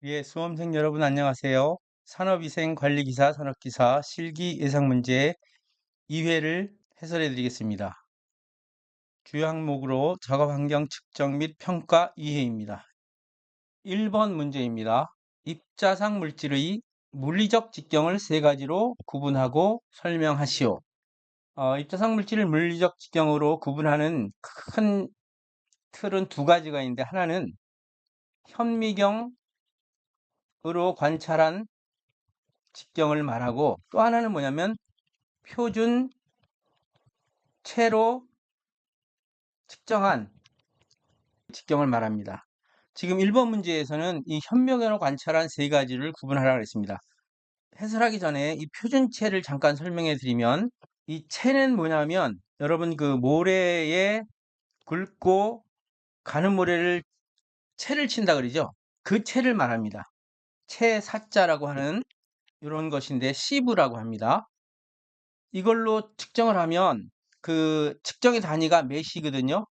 예, 수험생 여러분 안녕하세요. 산업위생관리기사, 산업기사 실기 예상문제 2회를 해설해 드리겠습니다. 주요 항목으로 작업환경 측정 및 평가 2회입니다. 1번 문제입니다. 입자상 물질의 물리적 직경을 세 가지로 구분하고 설명하시오. 입자상 물질을 물리적 직경으로 구분하는 큰 틀은 두 가지가 있는데, 하나는 현미경으로 관찰한 직경을 말하고, 또 하나는 뭐냐면 표준 채로 측정한 직경을 말합니다. 지금 1번 문제에서는 이 현미경으로 관찰한 세 가지를 구분하라고 했습니다. 해설하기 전에 이 표준체를 잠깐 설명해 드리면, 이 체는 뭐냐면 여러분 그 모래에 굵고 가는 모래를 채를 친다 그러죠. 그 채를 말합니다. 채 사자라고 하는 이런 것인데 시브라고 합니다. 이걸로 측정을 하면 그 측정의 단위가 메시거든요.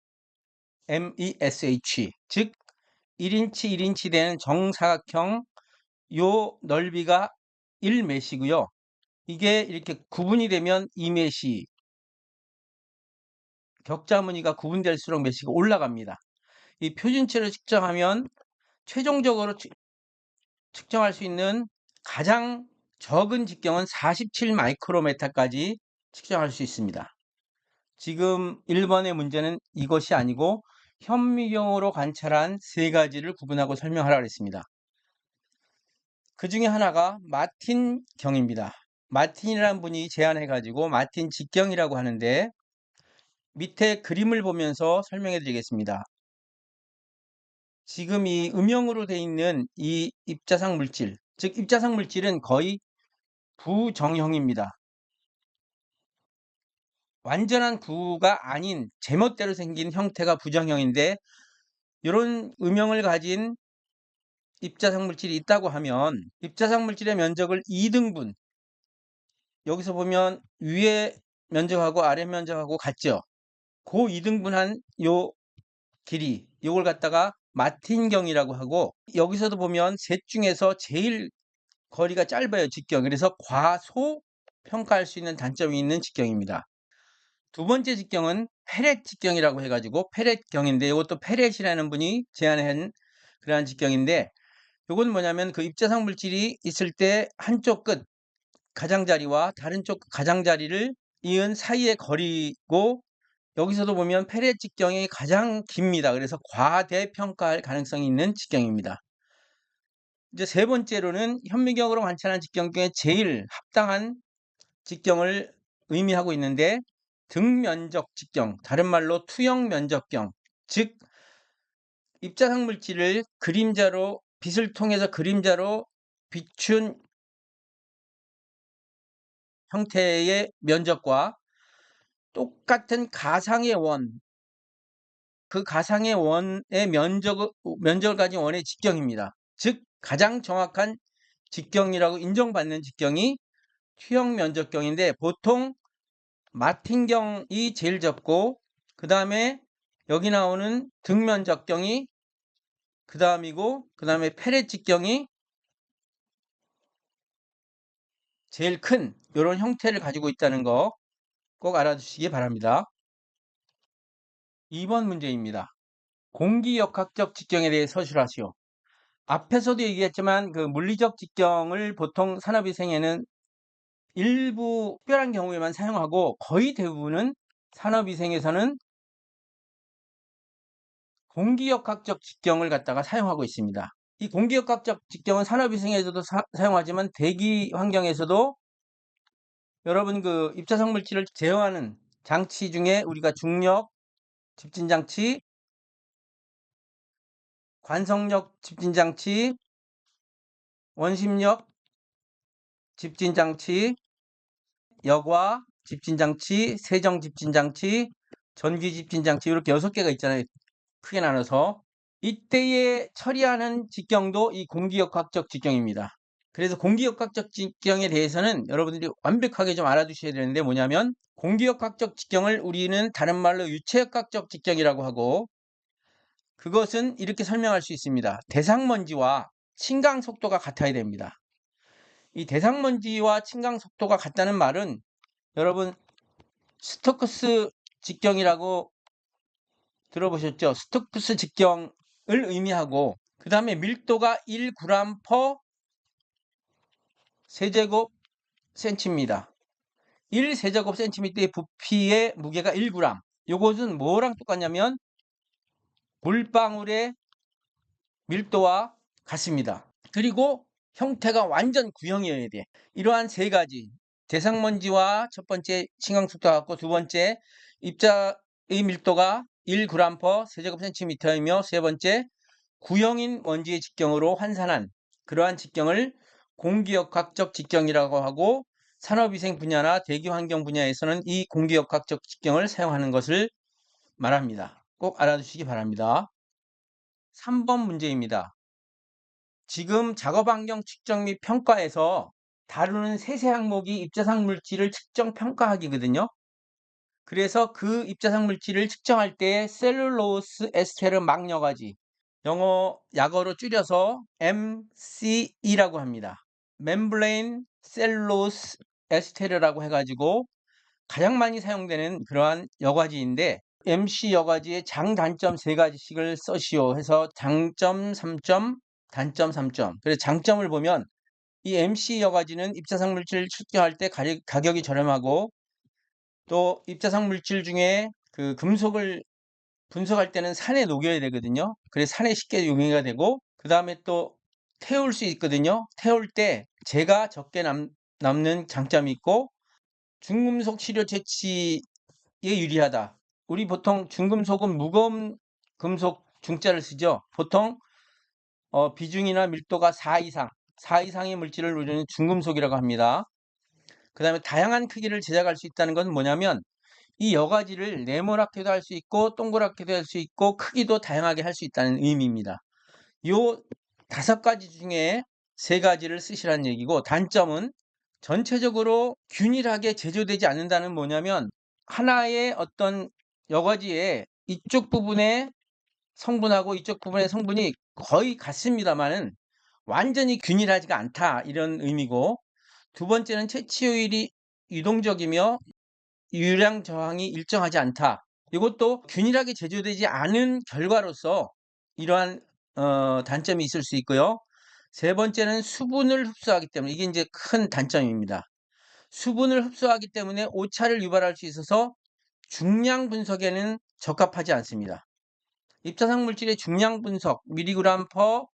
MESH, 즉 1인치 1인치 되는 정사각형 요 넓이가 1메시고요. 이게 이렇게 구분이 되면 2메시, 격자 무늬가 구분될수록 메시가 올라갑니다. 이 표준치를 측정하면 최종적으로 측정할 수 있는 가장 적은 직경은 47 마이크로메타까지 측정할 수 있습니다. 지금 1번의 문제는 이것이 아니고 현미경으로 관찰한 세 가지를 구분하고 설명하라고 했습니다. 그 중에 하나가 마틴 경입니다. 마틴이라는 분이 제안해가지고 마틴 직경이라고 하는데, 밑에 그림을 보면서 설명해 드리겠습니다. 지금 이 음영으로 되어 있는 이 입자상 물질, 즉 입자상 물질은 거의 부정형입니다. 완전한 구가 아닌 제멋대로 생긴 형태가 부정형인데, 이런 음영을 가진 입자상 물질이 있다고 하면 입자상 물질의 면적을 2등분, 여기서 보면 위에 면적하고 아래 면적하고 같죠. 그 2등분한 요 길이, 요걸 갖다가 마틴경이라고 하고, 여기서도 보면 셋 중에서 제일 거리가 짧아요, 직경. 그래서 과소 평가할 수 있는 단점이 있는 직경입니다. 두 번째 직경은 페렛 직경이라고 해가지고 페렛경인데, 이것도 페렛이라는 분이 제안한 그러한 직경인데, 이건 뭐냐면 그 입자상 물질이 있을 때 한쪽 끝 가장자리와 다른 쪽 가장자리를 이은 사이의 거리고, 여기서도 보면 페렛 직경이 가장 깁니다. 그래서 과대평가할 가능성이 있는 직경입니다. 이제 세 번째로는 현미경으로 관찰한 직경 중에 제일 합당한 직경을 의미하고 있는데, 등면적 직경, 다른 말로 투영 면적경, 즉 입자상 물질을 그림자로, 빛을 통해서 그림자로 비춘 형태의 면적과 똑같은 가상의 원, 그 가상의 원의 면적을 가진 원의 직경입니다. 즉 가장 정확한 직경이라고 인정받는 직경이 투영 면적경인데, 보통 마틴경이 제일 적고 그 다음에 여기 나오는 등면적경이 그 다음이고, 그 다음에 페렛 직경이 제일 큰 이런 형태를 가지고 있다는 거 꼭 알아두시기 바랍니다. 2번 문제입니다. 공기역학적 직경에 대해 서술하시오. 앞에서도 얘기했지만 그 물리적 직경을 보통 산업위생에는 일부 특별한 경우에만 사용하고, 거의 대부분은 산업위생에서는 공기역학적 직경을 갖다가 사용하고 있습니다. 이 공기역학적 직경은 산업위생에서도 사용하지만 대기 환경에서도 여러분 그 입자성 물질을 제어하는 장치 중에 우리가 중력 집진장치, 관성력 집진장치, 원심력 집진장치, 여과 집진장치, 세정 집진장치, 전기 집진장치, 이렇게 6개가 있잖아요. 크게 나눠서. 이때에 처리하는 직경도 이 공기역학적 직경입니다. 그래서 공기역학적 직경에 대해서는 여러분들이 완벽하게 좀 알아두셔야 되는데, 뭐냐면 공기역학적 직경을 우리는 다른 말로 유체역학적 직경이라고 하고, 그것은 이렇게 설명할 수 있습니다. 대상먼지와 침강 속도가 같아야 됩니다. 이 대상먼지와 침강 속도가 같다는 말은 여러분 스토크스 직경이라고 들어보셨죠? 스토크스 직경을 의미하고 그 다음에 밀도가 1g/세제곱 센티입니다. 1세제곱 센티미터의 부피의 무게가 1g. 요것은 뭐랑 똑같냐면 물방울의 밀도와 같습니다. 그리고 형태가 완전 구형이어야 돼. 이러한 세 가지 대상먼지와 첫 번째 침강속도가 같고 두 번째 입자의 밀도가 1g/세제곱 센티미터이며 세 번째 구형인 먼지의 직경으로 환산한 그러한 직경을 공기역학적 직경이라고 하고 산업위생 분야나 대기환경 분야에서는 이 공기역학적 직경을 사용하는 것을 말합니다. 꼭 알아두시기 바랍니다. 3번 문제입니다. 지금 작업환경 측정 및 평가에서 다루는 세세 항목이 입자상 물질을 측정 평가하기거든요. 그래서 그 입자상 물질을 측정할 때 셀룰로스 에스테르 막여가지 약어로 줄여서 MCE라고 합니다. 멤브레인 셀룰로스 에스테르라고 해가지고 가장 많이 사용되는 그러한 여과지인데 MC 여과지의 장단점 세 가지씩을 써시오 해서 장점 3점 단점 3점. 그래서 장점을 보면 이 MC 여과지는 입자상 물질을 측정할 때 가격이 저렴하고 또 입자상 물질 중에 그 금속을 분석할 때는 산에 녹여야 되거든요. 그래서 산에 쉽게 용해가 되고 그 다음에 또 태울 수 있거든요. 태울 때 재가 적게 남는 장점이 있고 중금속 치료 채취에 유리하다. 우리 보통 중금속은 무거운 금속 중자를 쓰죠. 보통 비중이나 밀도가 4 이상의 물질을 우리는 중금속이라고 합니다. 그 다음에 다양한 크기를 제작할 수 있다는 건 뭐냐면 이 여과지를 네모나게도 할 수 있고 동그랗게도 할 수 있고 크기도 다양하게 할 수 있다는 의미입니다. 요 5가지 중에 3가지를 쓰시라는 얘기고 단점은 전체적으로 균일하게 제조되지 않는다는 뭐냐면 하나의 어떤 여과지에 이쪽 부분의 성분하고 이쪽 부분의 성분이 거의 같습니다만은 완전히 균일하지가 않다 이런 의미고 두 번째는 채취효율이 유동적이며 유량 저항이 일정하지 않다. 이것도 균일하게 제조되지 않은 결과로서 이러한 단점이 있을 수 있고요. 세 번째는 수분을 흡수하기 때문에 이게 이제 큰 단점입니다. 수분을 흡수하기 때문에 오차를 유발할 수 있어서 중량 분석에는 적합하지 않습니다. 입자상 물질의 중량 분석 미리그램 퍼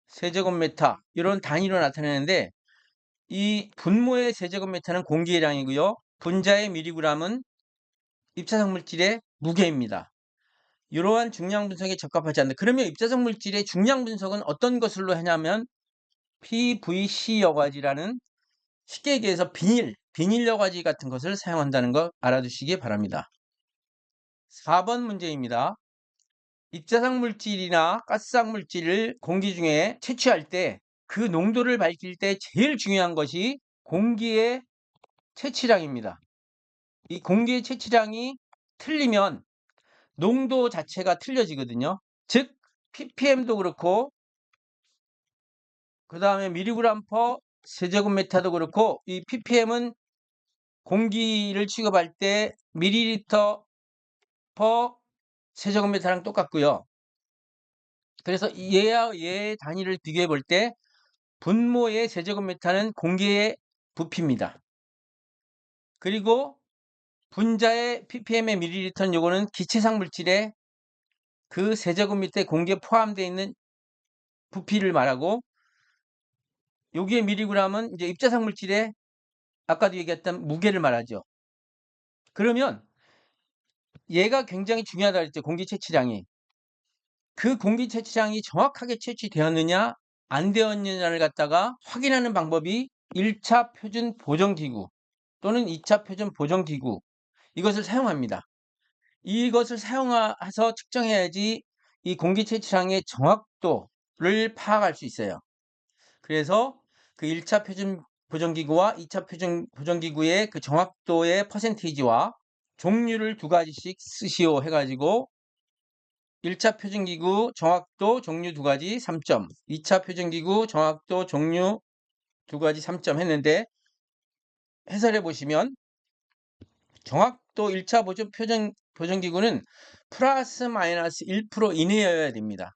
세제곱미터 이런 단위로 나타내는데 이 분모의 세제곱미터는 공기의량이고요. 분자의 미리그램은 입자상 물질의 무게입니다. 이러한 중량 분석에 적합하지 않는다. 그러면 입자상 물질의 중량 분석은 어떤 것으로 하냐면 PVC 여과지라는 쉽게 얘기해서 비닐 여과지 같은 것을 사용한다는 거 알아두시기 바랍니다. 4번 문제입니다. 입자상 물질이나 가스상 물질을 공기 중에 채취할 때 그 농도를 밝힐 때 제일 중요한 것이 공기의 채취량입니다. 이 공기의 채취량이 틀리면 농도 자체가 틀려지거든요. 즉 ppm도 그렇고 그 다음에 미리그램 퍼 세제곱미터도 그렇고 이 ppm은 공기를 취급할 때 밀리리터 퍼 세제곱미터랑 똑같고요. 그래서 얘와 얘의 단위를 비교해 볼 때 분모의 세제곱미터는 공기의 부피입니다. 그리고 분자의 ppm의 밀리리터는 요거는 기체상 물질의 그 세제곱미터의 공기에 포함되어 있는 부피를 말하고 여기에 미리그램은 이제 입자상 물질의 아까도 얘기했던 무게를 말하죠. 그러면 얘가 굉장히 중요하다 그랬죠. 공기 채취량이. 그 공기 채취량이 정확하게 채취되었느냐 안 되었느냐를 갖다가 확인하는 방법이 1차 표준 보정기구 또는 2차 표준 보정기구 이것을 사용합니다. 이것을 사용해서 측정해야지 이 공기 채취량의 정확도를 파악할 수 있어요. 그래서 그 1차 표준 보정기구와 2차 표준 보정기구의 그 정확도의 퍼센테이지와 종류를 2가지씩 쓰시오 해가지고 1차 표준기구 정확도 종류 2가지 3점, 2차 표준기구 정확도 종류 2가지 3점 했는데 해설해 보시면 정확도 1차 표준기구는 플러스 마이너스 1% 이내여야 됩니다.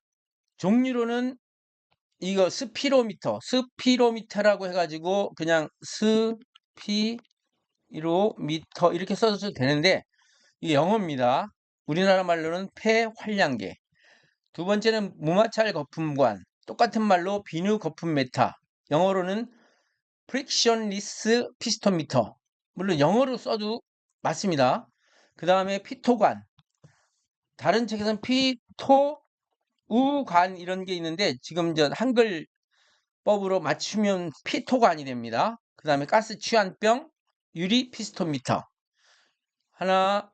종류로는 이거 스피로미터라고 해가지고 그냥 스피로미터 이렇게 써도 되는데 이게 영어입니다. 우리나라 말로는 폐활량계. 두 번째는 무마찰 거품관. 똑같은 말로 비누 거품 메타. 영어로는 프릭션리스 피스톤미터. 물론 영어로 써도 맞습니다. 그 다음에 피토관. 다른 책에서는 피토우관 이런 게 있는데 지금 저 한글법으로 맞추면 피토관이 됩니다. 그 다음에 가스 취한병 유리 피스톤미터. 하나,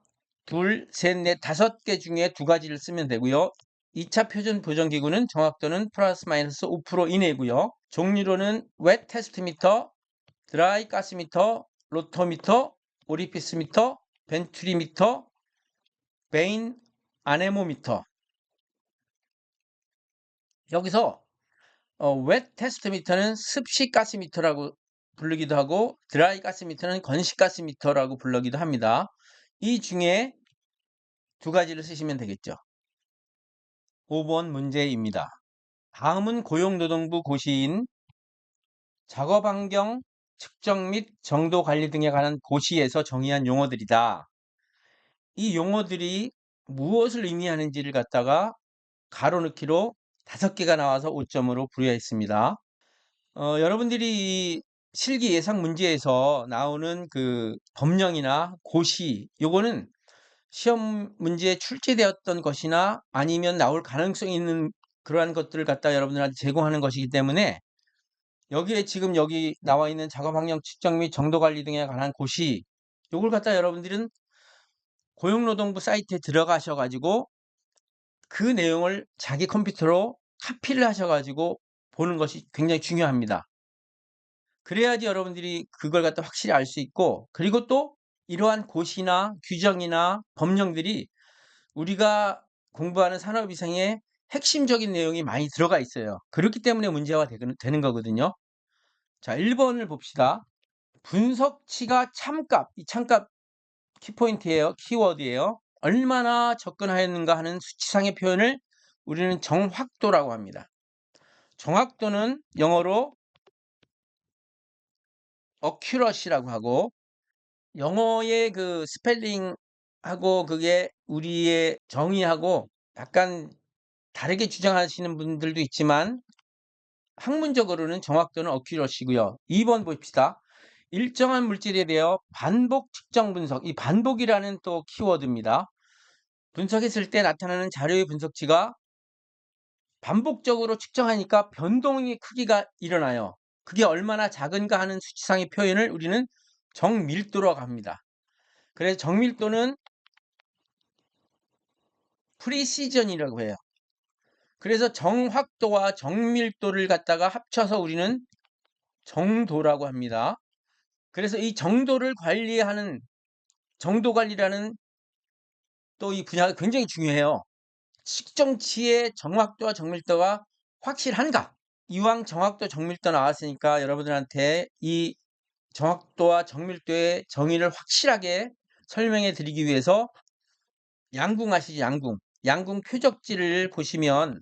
둘, 셋, 넷, 5개 중에 2가지를 쓰면 되고요. 2차 표준 보정기구는 정확도는 플러스 마이너스 5% 이내고요. 종류로는 웻 테스트미터, 드라이 가스미터, 로토미터, 오리피스미터, 벤투리미터, 베인 아네모미터. 여기서 웻 테스트미터는 습식 가스미터라고 부르기도 하고 드라이 가스미터는 건식 가스미터라고 부르기도 합니다. 이 중에 2가지를 쓰시면 되겠죠. 5번 문제입니다. 다음은 고용노동부 고시인 작업환경 측정 및 정도 관리 등에 관한 고시에서 정의한 용어들이다. 이 용어들이 무엇을 의미하는지를 갖다가 가로넣기로 5개가 나와서 5점으로 부여했습니다. 여러분들이 이 실기 예상 문제에서 나오는 그 법령이나 고시, 요거는 시험 문제에 출제되었던 것이나 아니면 나올 가능성이 있는 그러한 것들을 갖다 여러분들한테 제공하는 것이기 때문에 여기에 지금 여기 나와 있는 작업환경 측정 및 정도관리 등에 관한 고시 요걸 갖다 여러분들은 고용노동부 사이트에 들어가셔가지고 그 내용을 자기 컴퓨터로 카피를 하셔가지고 보는 것이 굉장히 중요합니다. 그래야지 여러분들이 그걸 갖다 확실히 알 수 있고 그리고 또 이러한 고시나 규정이나 법령들이 우리가 공부하는 산업위생에 핵심적인 내용이 많이 들어가 있어요. 그렇기 때문에 문제가 되는 거거든요. 자, 1번을 봅시다. 분석치가 참값, 이 참값 키포인트예요. 키워드예요. 얼마나 접근하였는가 하는 수치상의 표현을 우리는 정확도라고 합니다. 정확도는 영어로 accuracy라고 하고 영어의 그 스펠링하고 그게 우리의 정의하고 약간 다르게 주장하시는 분들도 있지만 학문적으로는 정확도는 accuracy고요. 2번 봅시다. 일정한 물질에 대해 반복 측정 분석. 이 반복이라는 또 키워드입니다. 분석했을 때 나타나는 자료의 분석치가 반복적으로 측정하니까 변동의 크기가 일어나요. 그게 얼마나 작은가 하는 수치상의 표현을 우리는 정밀도라고 합니다. 그래서 정밀도는 프리시전이라고 해요. 그래서 정확도와 정밀도를 갖다가 합쳐서 우리는 정도라고 합니다. 그래서 이 정도를 관리하는 정도 관리라는 또 이 분야가 굉장히 중요해요. 측정치의 정확도와 정밀도가 확실한가? 이왕 정확도 정밀도 나왔으니까 여러분들한테 이 정확도와 정밀도의 정의를 확실하게 설명해 드리기 위해서 양궁 아시죠? 양궁 표적지를 보시면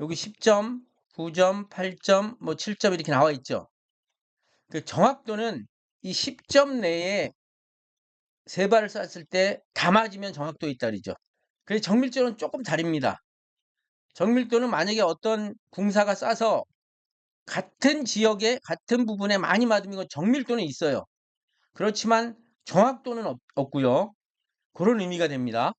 여기 10점, 9점, 8점, 뭐 7점 이렇게 나와 있죠. 그 정확도는 이 10점 내에 3발을 쐈을 때 다 맞으면 정확도 있다 그러죠. 그래서 정밀도는 조금 다릅니다. 정밀도는 만약에 어떤 궁사가 쏴서 같은 지역에 같은 부분에 많이 맞으면 정밀도는 있어요. 그렇지만 정확도는 없고요. 그런 의미가 됩니다.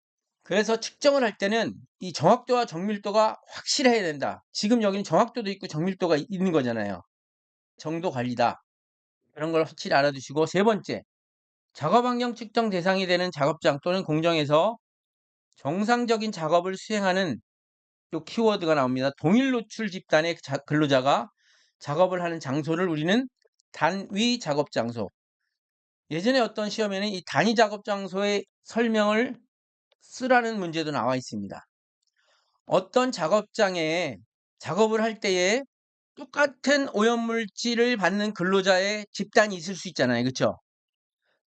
그래서 측정을 할 때는 이 정확도와 정밀도가 확실해야 된다. 지금 여기는 정확도도 있고 정밀도가 있는 거잖아요. 정도 관리다. 그런 걸 확실히 알아두시고 3번째, 작업 환경 측정 대상이 되는 작업장 또는 공정에서 정상적인 작업을 수행하는 요 키워드가 나옵니다. 동일 노출 집단의 근로자가 작업을 하는 장소를 우리는 단위 작업 장소. 예전에 어떤 시험에는 이 단위 작업 장소의 설명을 쓰라는 문제도 나와 있습니다. 어떤 작업장에 작업을 할 때에 똑같은 오염물질을 받는 근로자의 집단이 있을 수 있잖아요. 그쵸?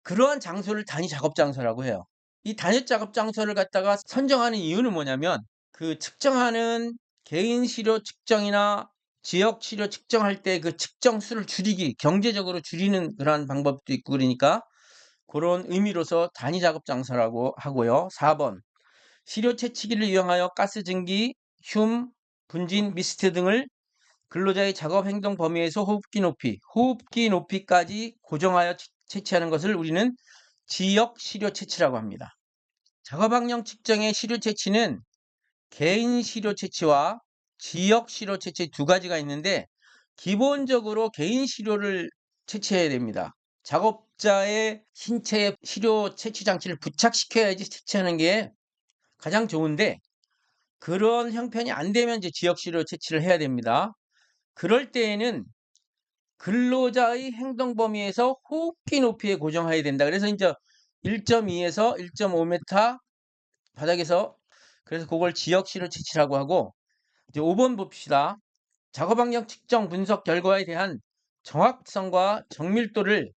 그러한 장소를 단위 작업 장소라고 해요. 이 단위 작업 장소를 갖다가 선정하는 이유는 뭐냐면 그 측정하는 개인 시료 측정이나 지역 시료 측정할 때 그 측정 수를 줄이기, 경제적으로 줄이는 그러한 방법도 있고 그러니까 그런 의미로서 단위 작업 장소라고 하고요. 4번 시료 채취기를 이용하여 가스 증기, 흉, 분진, 미스트 등을 근로자의 작업 행동 범위에서 호흡기 높이까지 고정하여 채취하는 것을 우리는 지역 시료 채취라고 합니다. 작업 환경 측정의 시료 채취는 개인 시료 채취와 지역 시료 채취 두 가지가 있는데 기본적으로 개인 시료를 채취해야 됩니다. 작업자의 신체에 시료 채취 장치를 부착시켜야지 채취하는 게 가장 좋은데 그런 형편이 안 되면 이제 지역 시료 채취를 해야 됩니다. 그럴 때에는 근로자의 행동 범위에서 호흡기 높이에 고정해야 된다. 그래서 이제 1.2에서 1.5m 바닥에서 그래서 그걸 지역 시료 채취라고 하고 이제 5번 봅시다. 작업 환경 측정 분석 결과에 대한 정확성과 정밀도를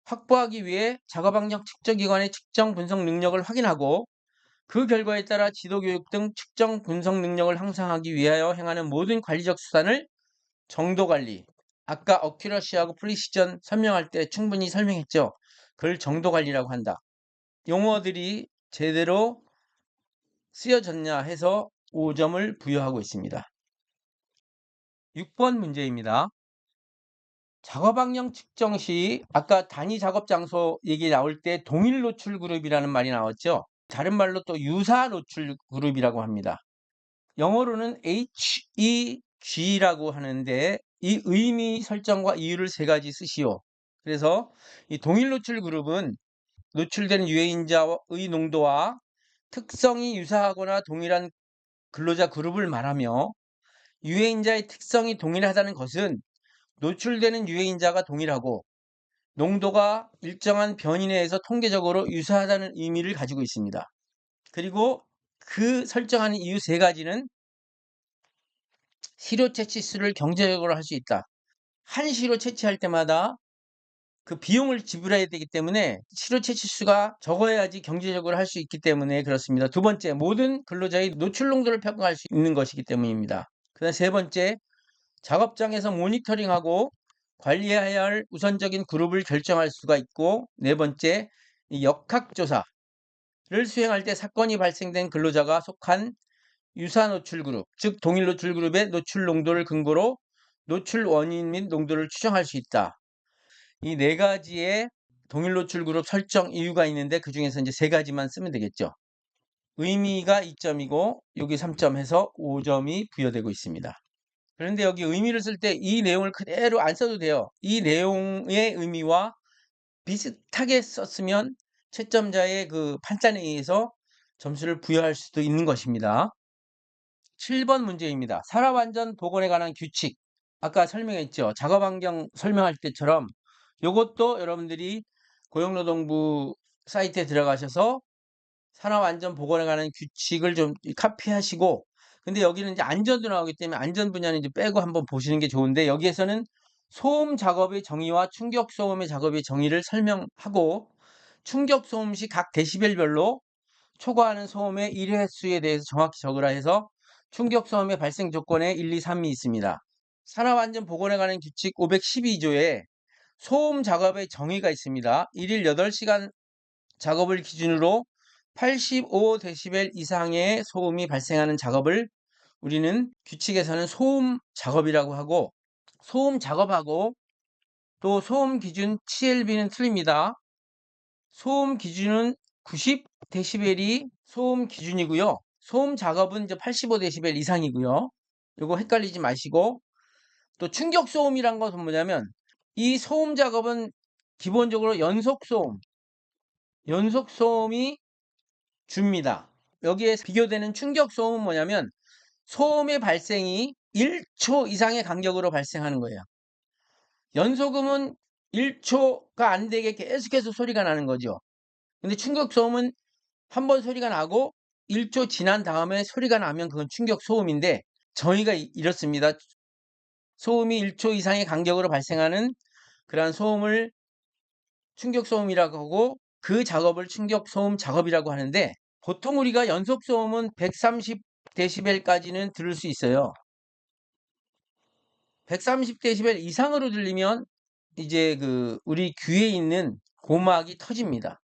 확보하기 위해 작업 환경 측정 기관의 측정 분석 능력을 확인하고 그 결과에 따라 지도 교육 등 측정 분석 능력을 향상하기 위하여 행하는 모든 관리적 수단을 정도 관리. 아까 어큐러시하고 프리시전 설명할 때 충분히 설명했죠. 그걸 정도 관리라고 한다. 용어들이 제대로 쓰여졌냐 해서 5점을 부여하고 있습니다. 6번 문제입니다. 작업 환경 측정 시 아까 단위 작업 장소 얘기 나올 때 동일 노출 그룹이라는 말이 나왔죠. 다른 말로 또 유사 노출 그룹이라고 합니다. 영어로는 HEG라고 하는데 이 의미 설정과 이유를 세 가지 쓰시오. 그래서 이 동일 노출 그룹은 노출되는 유해인자의 농도와 특성이 유사하거나 동일한 근로자 그룹을 말하며 유해인자의 특성이 동일하다는 것은 노출되는 유해인자가 동일하고 농도가 일정한 변이 내에서 통계적으로 유사하다는 의미를 가지고 있습니다. 그리고 그 설정하는 이유 세 가지는 시료 채취 수를 경제적으로 할 수 있다. 한 시료 채취할 때마다 그 비용을 지불해야 되기 때문에 시료 채취 수가 적어야지 경제적으로 할 수 있기 때문에 그렇습니다. 두 번째, 모든 근로자의 노출 농도를 평가할 수 있는 것이기 때문입니다. 그다음 세 번째, 작업장에서 모니터링하고 관리해야 할 우선적인 그룹을 결정할 수가 있고 네 번째, 이 역학조사를 수행할 때 사건이 발생된 근로자가 속한 유사 노출 그룹, 즉 동일 노출 그룹의 노출 농도를 근거로 노출 원인 및 농도를 추정할 수 있다. 이 네 가지의 동일 노출 그룹 설정 이유가 있는데 그 중에서 이제 세 가지만 쓰면 되겠죠. 의미가 2점이고 여기 3점 해서 5점이 부여되고 있습니다. 그런데 여기 의미를 쓸 때 이 내용을 그대로 안 써도 돼요. 이 내용의 의미와 비슷하게 썼으면 채점자의 그 판단에 의해서 점수를 부여할 수도 있는 것입니다. 7번 문제입니다. 산업안전 보건에 관한 규칙. 아까 설명했죠. 작업환경 설명할 때처럼 이것도 여러분들이 고용노동부 사이트에 들어가셔서 산업안전보건에 관한 규칙을 좀 카피하시고 근데 여기는 이제 안전도 나오기 때문에 안전 분야는 이제 빼고 한번 보시는 게 좋은데 여기에서는 소음 작업의 정의와 충격 소음의 작업의 정의를 설명하고 충격 소음 시 각 데시벨별로 초과하는 소음의 1회 수에 대해서 정확히 적으라 해서 충격 소음의 발생 조건에 1, 2, 3이 있습니다. 산업안전보건에 관한 규칙 512조에 소음 작업의 정의가 있습니다. 1일 8시간 작업을 기준으로 85데시벨 이상의 소음이 발생하는 작업을 우리는 규칙에서는 소음 작업이라고 하고 소음 작업하고 또 소음 기준 TLB는 틀립니다. 소음 기준은 90데시벨이 소음 기준이고요. 소음 작업은 이제 85데시벨 이상이고요. 이거 헷갈리지 마시고 또 충격 소음이란 것은 뭐냐면 이 소음 작업은 기본적으로 연속 소음이 줍니다. 여기에 비교되는 충격 소음은 뭐냐면 소음의 발생이 1초 이상의 간격으로 발생하는 거예요. 연소음은 1초가 안 되게 계속해서 소리가 나는 거죠. 근데 충격 소음은 한 번 소리가 나고 1초 지난 다음에 소리가 나면 그건 충격 소음인데 정의가 이렇습니다. 소음이 1초 이상의 간격으로 발생하는 그러한 소음을 충격 소음이라고 하고 그 작업을 충격 소음 작업이라고 하는데 보통 우리가 연속 소음은 130dB까지는 들을 수 있어요. 130dB 이상으로 들리면 이제 우리 귀에 있는 고막이 터집니다.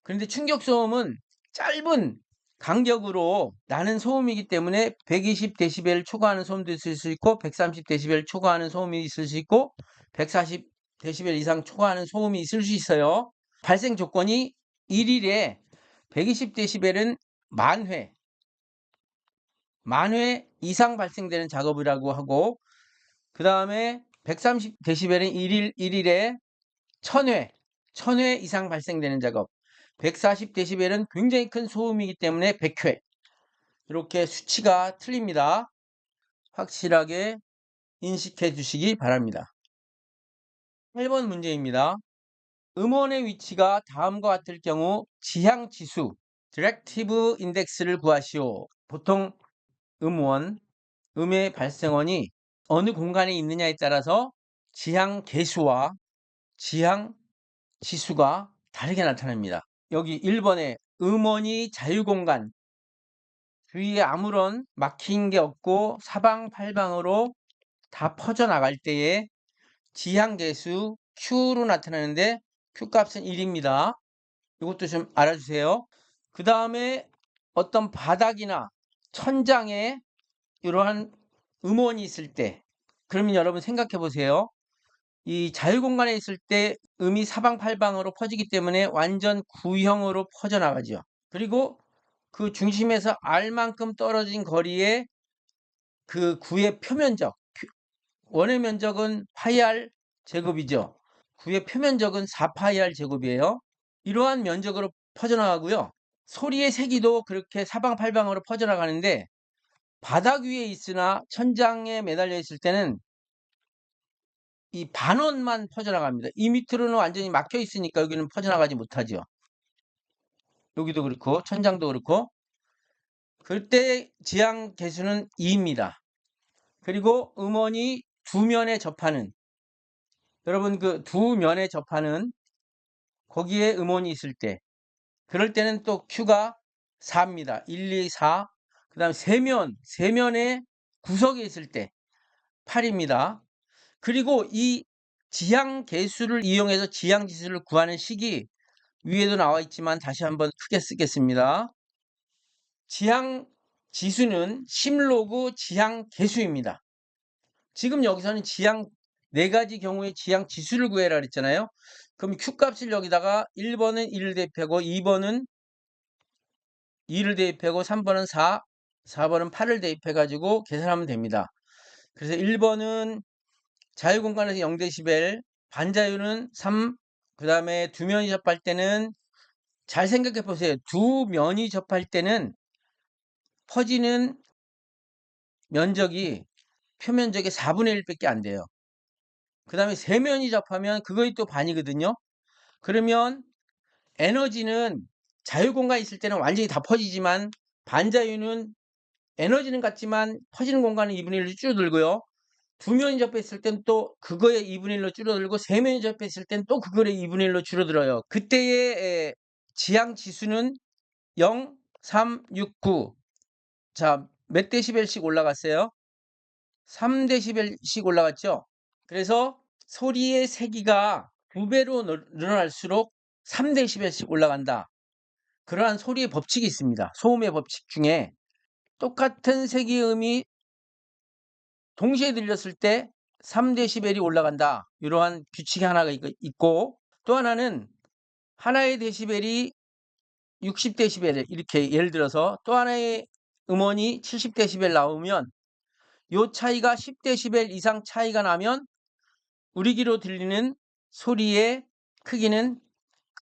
그런데 충격 소음은 짧은 간격으로 나는 소음이기 때문에 120dB 초과하는 소음도 있을 수 있고 130dB 초과하는 소음이 있을 수 있고 140dB 이상 초과하는 소음이 있을 수 있어요. 발생 조건이 1일에 120dB는 만 회 이상 발생되는 작업이라고 하고 그 다음에 130dB는 1일에 1000회 이상 발생되는 작업 140dB는 굉장히 큰 소음이기 때문에 100회 이렇게 수치가 틀립니다. 확실하게 인식해 주시기 바랍니다. 8번 문제입니다. 음원의 위치가 다음과 같을 경우 지향지수 디렉티브 인덱스를 구하시오. 보통 음의 발생원이 어느 공간에 있느냐에 따라서 지향 계수와 지향 지수가 다르게 나타납니다. 여기 1번에 음원이 자유공간 주위에 아무런 막힌 게 없고 사방팔방으로 다 퍼져나갈 때에 지향계수 Q로 나타나는데 Q값은 1입니다. 이것도 좀 알아주세요. 그 다음에 어떤 바닥이나 천장에 이러한 음원이 있을 때 그러면 여러분 생각해 보세요. 이 자유공간에 있을 때 음이 사방팔방으로 퍼지기 때문에 완전 구형으로 퍼져나가죠. 그리고 그 중심에서 R만큼 떨어진 거리에 그 구의 표면적, 원의 면적은 파이R 제곱이죠. 구의 표면적은 4파이R 제곱이에요. 이러한 면적으로 퍼져나가고요. 소리의 세기도 그렇게 사방팔방으로 퍼져나가는데 바닥 위에 있으나 천장에 매달려 있을 때는 이 반원만 퍼져나갑니다. 이 밑으로는 완전히 막혀 있으니까 여기는 퍼져나가지 못하죠. 여기도 그렇고 천장도 그렇고 그때 지향 계수는 2입니다. 그리고 음원이 두 면에 접하는 여러분 그 두 면에 접하는 거기에 음원이 있을 때 그럴 때는 또 Q가 4입니다. 1, 2, 4. 그 다음 세면의 구석에 있을 때 8입니다. 그리고 이 지향 계수를 이용해서 지향 지수를 구하는 식이 위에도 나와 있지만 다시 한번 크게 쓰겠습니다. 지향 지수는 심로그 지향 계수입니다. 지금 여기서는 지향 네 가지 경우의 지향 지수를 구해라 그랬잖아요. 그럼 Q값을 여기다가 1번은 1을 대입하고 2번은 2를 대입하고 3번은 4, 4번은 8을 대입해 가지고 계산하면 됩니다. 그래서 1번은 자유공간에서 0dB, 반자유는 3, 그 다음에 두 면이 접할 때는 잘 생각해 보세요. 두 면이 접할 때는 퍼지는 면적이 표면적의 4분의 1밖에 안 돼요. 그 다음에 세 면이 접하면 그거이 또 반이거든요. 그러면 에너지는 자유공간에 있을 때는 완전히 다 퍼지지만 반자유는 에너지는 같지만 퍼지는 공간은 2분의 1로 줄어들고요. 두 면이 접했을 땐 또 그거의 2분의 1로 줄어들고 세 면이 접했을 땐 또 그거의 2분의 1로 줄어들어요. 그때의 지향 지수는 0, 3, 6, 9. 자, 몇 데시벨씩 올라갔어요? 3dB씩 올라갔죠. 그래서 소리의 세기가 2배로 늘어날수록 3dB씩 올라간다. 그러한 소리의 법칙이 있습니다. 소음의 법칙 중에 똑같은 세기음이 동시에 들렸을 때 3dB이 올라간다. 이러한 규칙이 하나가 있고 또 하나는 하나의 데시벨이 60dB 이렇게 예를 들어서 또 하나의 음원이 70dB 나오면 요 차이가 10dB 이상 차이가 나면 우리 귀로 들리는 소리의 크기는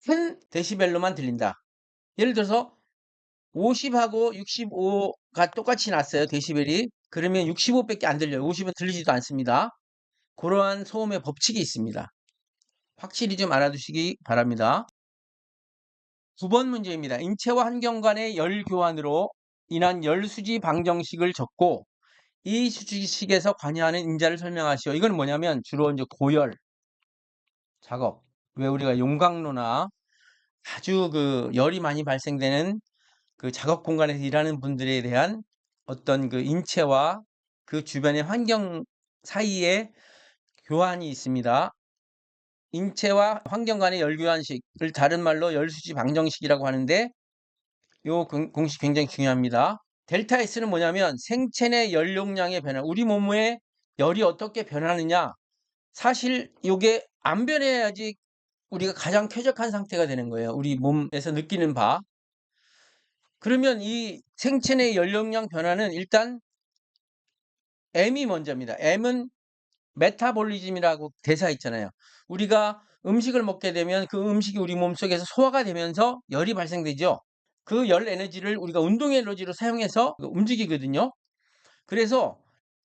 큰 데시벨로만 들린다. 예를 들어서 50하고 65가 똑같이 났어요. 데시벨이. 그러면 65밖에 안 들려요. 50은 들리지도 않습니다. 그러한 소음의 법칙이 있습니다. 확실히 좀 알아두시기 바랍니다. 9번 문제입니다. 인체와 환경 간의 열 교환으로 인한 열수지 방정식을 적고 이 수식에서 관여하는 인자를 설명하시오. 이건 뭐냐면 주로 이제 고열 작업, 왜 우리가 용광로나 아주 그 열이 많이 발생되는 그 작업 공간에서 일하는 분들에 대한 어떤 그 인체와 그 주변의 환경 사이에 교환이 있습니다. 인체와 환경 간의 열 교환식을 다른 말로 열수지 방정식이라고 하는데 요 공식 굉장히 중요합니다. 델타 S는 뭐냐면 생체 내 열 용량의 변화, 우리 몸에 열이 어떻게 변하느냐, 사실 이게 안 변해야지 우리가 가장 쾌적한 상태가 되는 거예요. 우리 몸에서 느끼는 바. 그러면 이 생체 내 열 용량 변화는 일단 M이 먼저입니다. M은 메타볼리즘이라고 대사 있잖아요. 우리가 음식을 먹게 되면 그 음식이 우리 몸속에서 소화가 되면서 열이 발생되죠. 그 열 에너지를 우리가 운동 에너지로 사용해서 움직이거든요. 그래서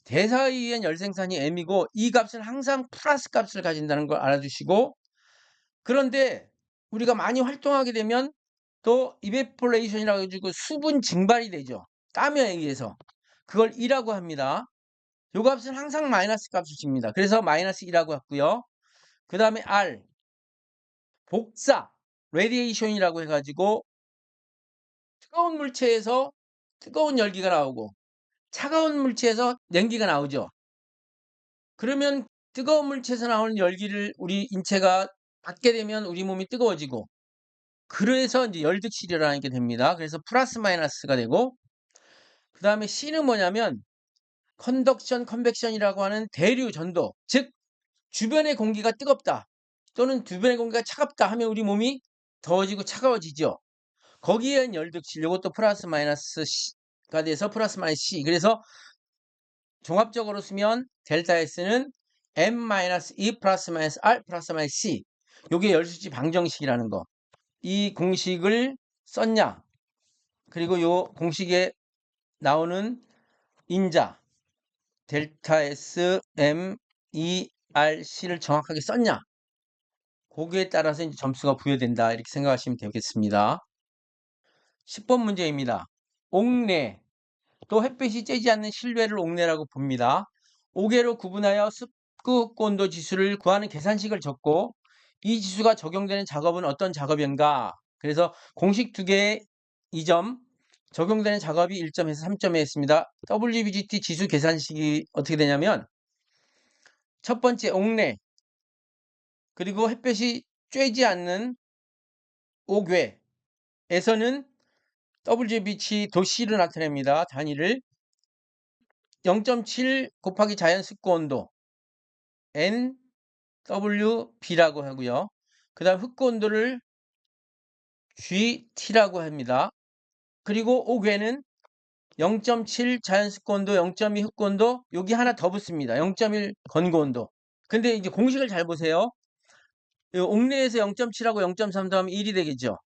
대사에 의한 열 생산이 M이고 이 값은 항상 플러스 값을 가진다는 걸 알아두시고, 그런데 우리가 많이 활동하게 되면 또 이베포레이션이라고 해가지고 수분 증발이 되죠. 땀에 의해서. 그걸 E라고 합니다. 요 값은 항상 마이너스 값을 줍니다. 그래서 마이너스 2라고 했고요. 그 다음에 R, 복사, 레디에이션이라고 해가지고 뜨거운 물체에서 뜨거운 열기가 나오고 차가운 물체에서 냉기가 나오죠. 그러면 뜨거운 물체에서 나오는 열기를 우리 인체가 받게 되면 우리 몸이 뜨거워지고, 그래서 이제 열득실이 일어나게 됩니다. 그래서 플러스 마이너스가 되고, 그 다음에 C는 뭐냐면 컨덕션, 컨벡션이라고 하는 대류 전도, 즉 주변의 공기가 뜨겁다 또는 주변의 공기가 차갑다 하면 우리 몸이 더워지고 차가워지죠. 거기에 열득실, 이것도 플러스 마이너스 C가 돼서 플러스 마이너스 C. 그래서 종합적으로 쓰면 델타 S는 M-E 플러스 마이너스 R 플러스 마이너스 C. 요게 열수지 방정식이라는 거. 이 공식을 썼냐? 그리고 요 공식에 나오는 인자 델타 S M-E R C를 정확하게 썼냐? 거기에 따라서 이제 점수가 부여된다, 이렇게 생각하시면 되겠습니다. 10번 문제입니다. 옥내, 또 햇빛이 쬐지 않는 실외를 옥내라고 봅니다. 5개로 구분하여 습구 온도 지수를 구하는 계산식을 적고 이 지수가 적용되는 작업은 어떤 작업인가? 그래서 공식 2개에 2점, 적용되는 작업이 1점에서 3점에 있습니다. WBGT 지수 계산식이 어떻게 되냐면 첫 번째 옥내, 그리고 햇볕이 쬐지 않는 옥외에서는 WBC 도시를 나타냅니다. 단위를 0.7 곱하기 자연 습구 온도 NWB라고 하고요. 그 다음 흑구 온도를 GT라고 합니다. 그리고 옥외는 0.7 자연 습구 온도, 0.2 흑구 온도, 여기 하나 더 붙습니다. 0.1 건고 온도. 근데 이제 공식을 잘 보세요. 옥내에서 0.7하고 0.3 더하면 1이 되겠죠.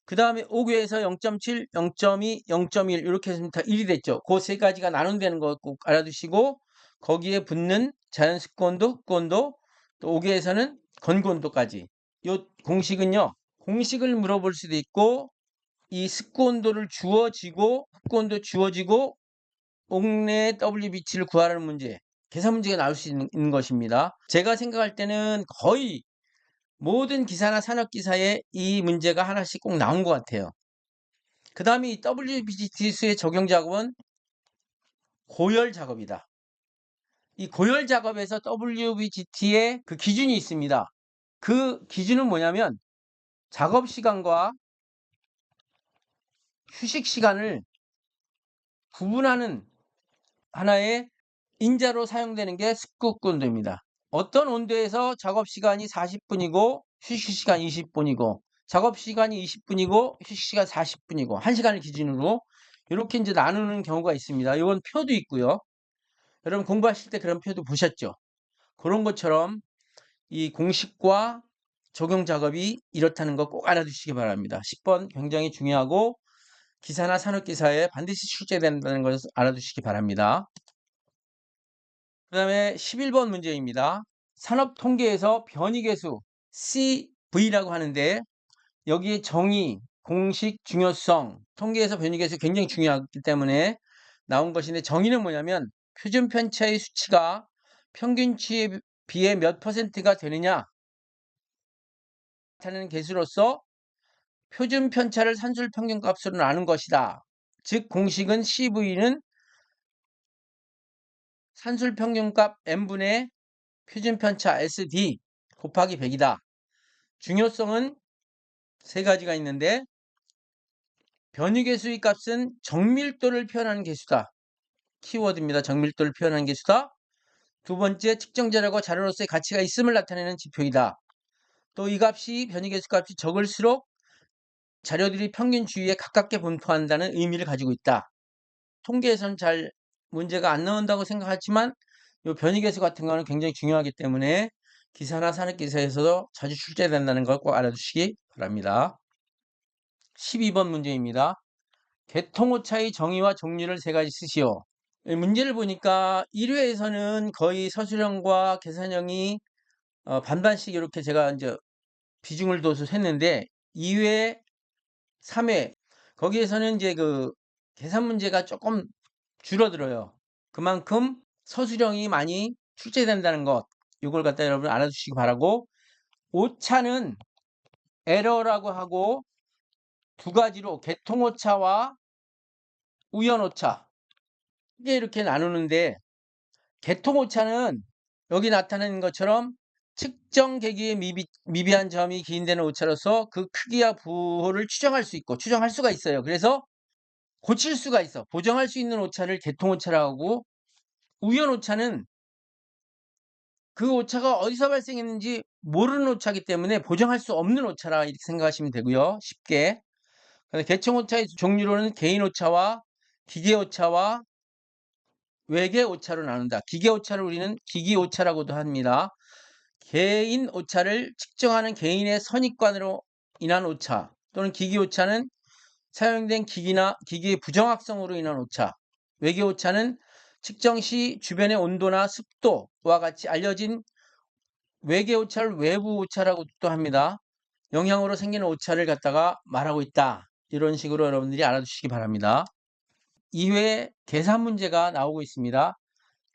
그 다음에 옥외에서 0.7, 0.2, 0.1 이렇게 해서 다 1이 됐죠. 그 세 가지가 나눈다는 거 꼭 알아두시고, 거기에 붙는 자연 습구온도, 흑구온도, 또 옥외에서는 건고온도까지. 요 공식은요, 공식을 물어볼 수도 있고 이 습구온도를 주어지고 흑구온도 주어지고 옥내 WBC를 구하라는 문제, 계산 문제가 나올 수 있는 것입니다. 제가 생각할 때는 거의 모든 기사나 산업기사에 이 문제가 하나씩 꼭 나온 것 같아요. 그 다음에 이 WBGT수의 적용 작업은 고열 작업이다. 이 고열 작업에서 WBGT의 그 기준이 있습니다. 그 기준은 뭐냐면 작업 시간과 휴식 시간을 구분하는 하나의 인자로 사용되는 게 습구 온도입니다. 어떤 온도에서 작업 시간이 40분이고 휴식 시간 20분이고 작업 시간이 20분이고 휴식 시간 40분이고 1시간을 기준으로 이렇게 이제 나누는 경우가 있습니다. 이건 표도 있고요. 여러분 공부하실 때 그런 표도 보셨죠? 그런 것처럼 이 공식과 적용 작업이 이렇다는 거 꼭 알아두시기 바랍니다. 10번 굉장히 중요하고 기사나 산업기사에 반드시 출제된다는 것을 알아두시기 바랍니다. 그 다음에 11번 문제입니다. 산업통계에서 변이계수 CV라고 하는데 여기에 정의, 공식, 중요성, 통계에서 변이계에서 굉장히 중요하기 때문에 나온 것인데, 정의는 뭐냐면 표준 편차의 수치가 평균치에 비해 몇 퍼센트가 되느냐 나타내는 계수로서 표준 편차를 산술 평균값으로 나눈 것이다. 즉 공식은 CV는 산술 평균값 n분의 표준 편차 SD 곱하기 100이다. 중요성은 세 가지가 있는데, 변이계수의 값은 정밀도를 표현하는 계수다. 키워드입니다. 정밀도를 표현하는 계수다. 두 번째, 측정 자료가 자료로서의 가치가 있음을 나타내는 지표이다. 또 이 값이 변이계수 값이 적을수록 자료들이 평균 주위에 가깝게 분포한다는 의미를 가지고 있다. 통계에서는 잘 문제가 안 나온다고 생각하지만 이 변이계수 같은 거는 굉장히 중요하기 때문에 기사나 산업기사에서도 자주 출제된다는 걸 꼭 알아두시기 바랍니다. 12번 문제입니다. 개통오차의 정의와 종류를 세 가지 쓰시오. 문제를 보니까 1회에서는 거의 서술형과 계산형이 반반씩 이렇게 제가 이제 비중을 둬서 했는데, 2회, 3회 거기에서는 이제 그 계산 문제가 조금 줄어들어요. 그만큼 서술형이 많이 출제된다는 것, 이걸 갖다 여러분 알아주시기 바라고, 오차는 에러라고 하고 두 가지로 개통오차와 우연오차 이렇게 나누는데, 개통오차는 여기 나타나는 것처럼 측정 계기의 미비한 점이 기인되는 오차로서 그 크기와 부호를 추정할 수 있고 추정할 수가 있어요. 그래서 고칠 수가 있어. 보정할 수 있는 오차를 개통오차라고 하고, 우연오차는 그 오차가 어디서 발생했는지 모르는 오차이기 때문에 보정할 수 없는 오차라 이렇게 생각하시면 되고요. 쉽게. 개통오차의 종류로는 개인오차와 기계오차와 외계오차로 나눈다. 기계오차를 우리는 기기오차라고도 합니다. 개인 오차를 측정하는 개인의 선입관으로 인한 오차, 또는 기기오차는 사용된 기기나 기기의 부정확성으로 인한 오차, 외계오차는 측정 시 주변의 온도나 습도와 같이 알려진 외계오차를 외부오차라고도 합니다. 영향으로 생기는 오차를 갖다가 말하고 있다. 이런 식으로 여러분들이 알아두시기 바랍니다. 2회 계산 문제가 나오고 있습니다.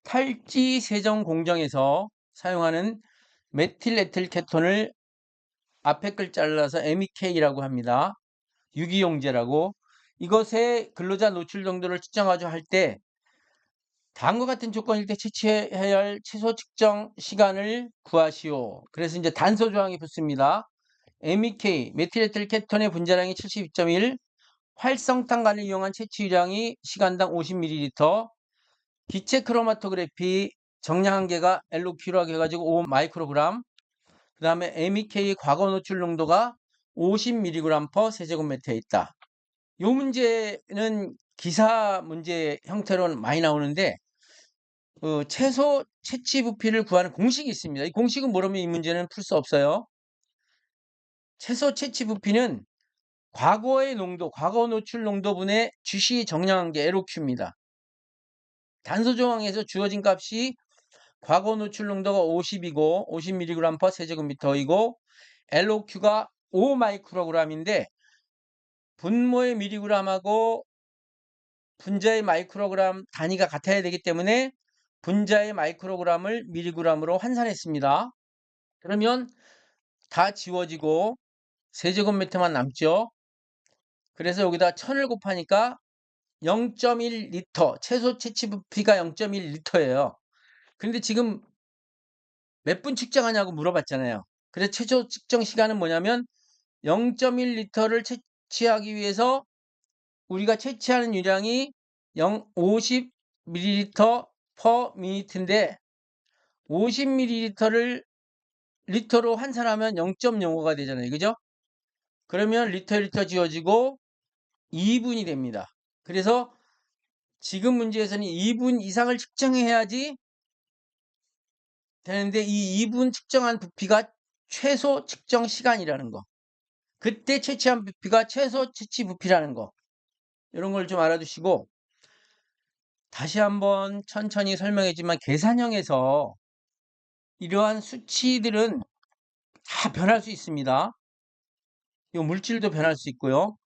탈지 세정 공정에서 사용하는 메틸에틸 케톤을 앞에 글 잘라서 MEK라고 합니다. 유기용제라고. 이것의 근로자 노출 정도를 측정하자 할 때 다음과 같은 조건일 때 채취해야 할 최소 측정 시간을 구하시오. 그래서 이제 단서 조항이 붙습니다. MEK, 메틸에틸 케톤의 분자량이 72.1, 활성탄간을 이용한 채취량이 시간당 50ml, 기체 크로마토그래피 정량 한계가 LOQ라고 해가지고 5마이크로그램, 그 다음에 MEK의 과거 노출 농도가 50mg/. 세제곱미터에 있다. 이 문제는 기사 문제 형태로는 많이 나오는데, 최소 채취 부피를 구하는 공식이 있습니다. 이 공식은 모르면 이 문제는 풀 수 없어요. 최소 채취 부피는 과거의 농도, 과거 노출 농도분의 주시 정량한계 LOQ입니다. 단서 조항에서 주어진 값이 과거 노출 농도가 50이고 50mg/. 세제곱미터이고 LOQ가 5마이크로그램인데, 분모의 미리그램하고 분자의 마이크로그램 단위가 같아야 되기 때문에 분자의 마이크로그램을 미리그램으로 환산했습니다. 그러면 다 지워지고 세제곱미터만 남죠. 그래서 여기다 1000을 곱하니까 0.1리터, 최소 채취 부피가 0.1리터예요. 근데 지금 몇 분 측정하냐고 물어봤잖아요. 그래서 최소 측정 시간은 뭐냐면 0.1리터를 채취하기 위해서 우리가 채취하는 유량이 50ml per minute인데 50ml를 리터로 환산하면 0.05가 되잖아요. 그죠? 그러면 리터 지워지고 2분이 됩니다. 그래서 지금 문제에서는 2분 이상을 측정해야지 되는데, 이 2분 측정한 부피가 최소 측정 시간이라는 거, 그때 채취한 부피가 최소 채취 부피라는 거, 이런 걸 좀 알아두시고, 다시 한번 천천히 설명했지만 계산형에서 이러한 수치들은 다 변할 수 있습니다. 이 물질도 변할 수 있고요.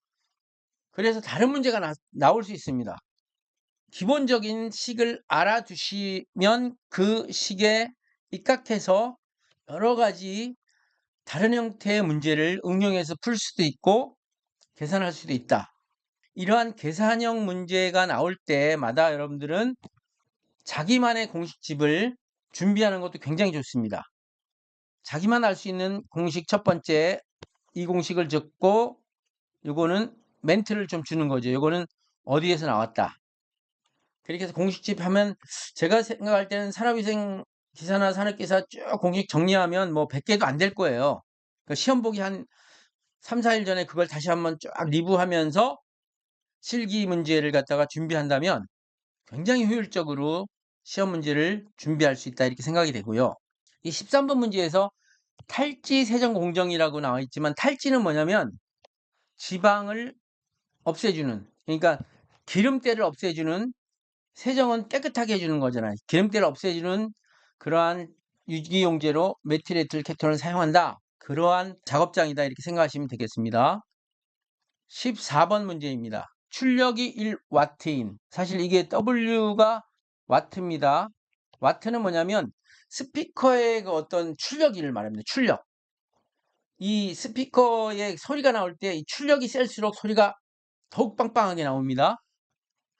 그래서 다른 문제가 나올 수 있습니다. 기본적인 식을 알아두시면 그 식에 입각해서 여러 가지 다른 형태의 문제를 응용해서 풀 수도 있고 계산할 수도 있다. 이러한 계산형 문제가 나올 때마다 여러분들은 자기만의 공식집을 준비하는 것도 굉장히 좋습니다. 자기만 알 수 있는 공식 첫 번째, 이 공식을 적고 요거는 멘트를 좀 주는 거죠. 요거는 어디에서 나왔다. 그렇게 해서 공식집 하면 제가 생각할 때는 산업위생 기사나 산업기사 쭉 공식 정리하면 뭐 100개도 안 될 거예요. 그러니까 시험 보기 한 3, 4일 전에 그걸 다시 한번 쫙 리뷰하면서 실기 문제를 갖다가 준비한다면 굉장히 효율적으로 시험 문제를 준비할 수 있다 이렇게 생각이 되고요. 이 13번 문제에서 탈지 세정 공정이라고 나와 있지만 탈지는 뭐냐면 지방을 없애주는, 그러니까 기름때를 없애주는, 세정은 깨끗하게 해주는 거잖아요. 기름때를 없애주는 그러한 유기용제로 메틸에틸 케톤을 사용한다. 그러한 작업장이다 이렇게 생각하시면 되겠습니다. 14번 문제입니다. 출력이 1와트인, 사실 이게 W가 와트입니다. 와트는 뭐냐면 스피커의 그 어떤 출력을 말합니다. 출력. 이 스피커에 소리가 나올 때 이 출력이 셀수록 소리가 더욱 빵빵하게 나옵니다.